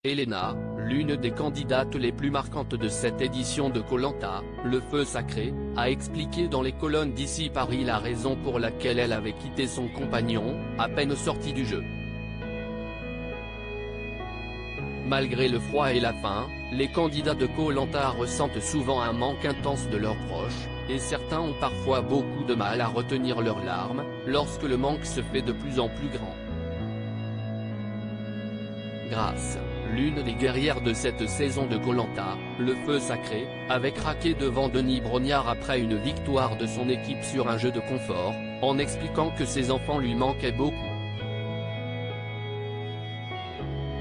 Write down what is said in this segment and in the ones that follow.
Elena, l'une des candidates les plus marquantes de cette édition de Koh-Lanta, le feu sacré, a expliqué dans les colonnes d'ici Paris la raison pour laquelle elle avait quitté son compagnon, à peine sorti du jeu. Malgré le froid et la faim, les candidats de Koh-Lanta ressentent souvent un manque intense de leurs proches, et certains ont parfois beaucoup de mal à retenir leurs larmes, lorsque le manque se fait de plus en plus grand. Grace, l'une des guerrières de cette saison de Koh-Lanta, le feu sacré, avait craqué devant Denis Brognard après une victoire de son équipe sur un jeu de confort, en expliquant que ses enfants lui manquaient beaucoup.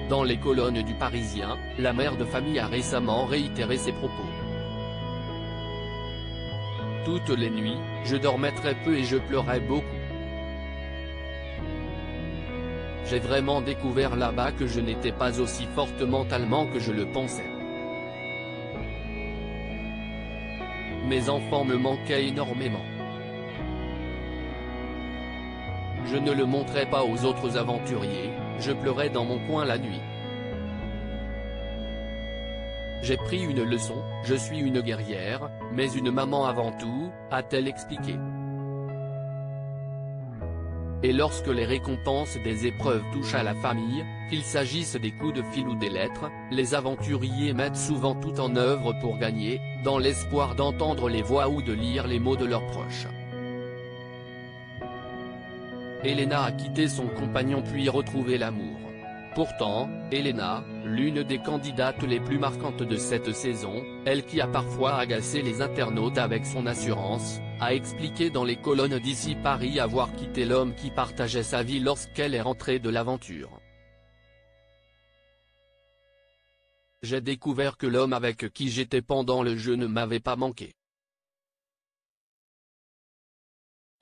Dans les colonnes du Parisien, la mère de famille a récemment réitéré ses propos. Toutes les nuits, je dormais très peu et je pleurais beaucoup. J'ai vraiment découvert là-bas que je n'étais pas aussi forte mentalement que je le pensais. Mes enfants me manquaient énormément. Je ne le montrais pas aux autres aventuriers, je pleurais dans mon coin la nuit. J'ai pris une leçon, je suis une guerrière, mais une maman avant tout, a-t-elle expliqué. Et lorsque les récompenses des épreuves touchent à la famille, qu'il s'agisse des coups de fil ou des lettres, les aventuriers mettent souvent tout en œuvre pour gagner, dans l'espoir d'entendre les voix ou de lire les mots de leurs proches. Elena a quitté son compagnon puis retrouvé l'amour. Pourtant, Elena, l'une des candidates les plus marquantes de cette saison, elle qui a parfois agacé les internautes avec son assurance, a expliqué dans les colonnes d'ici Paris avoir quitté l'homme qui partageait sa vie lorsqu'elle est rentrée de l'aventure. J'ai découvert que l'homme avec qui j'étais pendant le jeu ne m'avait pas manqué.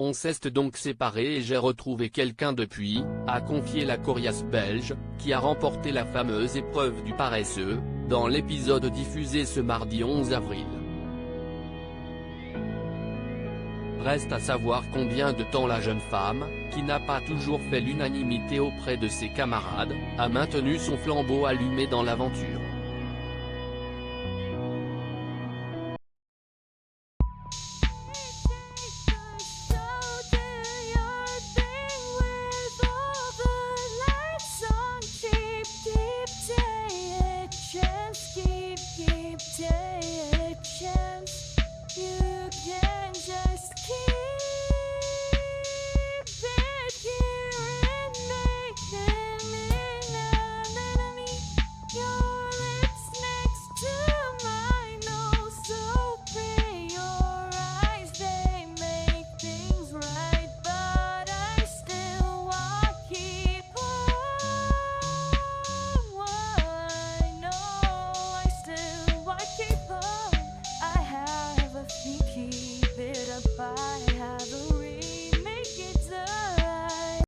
On s'est donc séparés et j'ai retrouvé quelqu'un depuis, a confié la coriace belge, qui a remporté la fameuse épreuve du paresseux, dans l'épisode diffusé ce mardi 11 avril. Reste à savoir combien de temps la jeune femme, qui n'a pas toujours fait l'unanimité auprès de ses camarades, a maintenu son flambeau allumé dans l'aventure.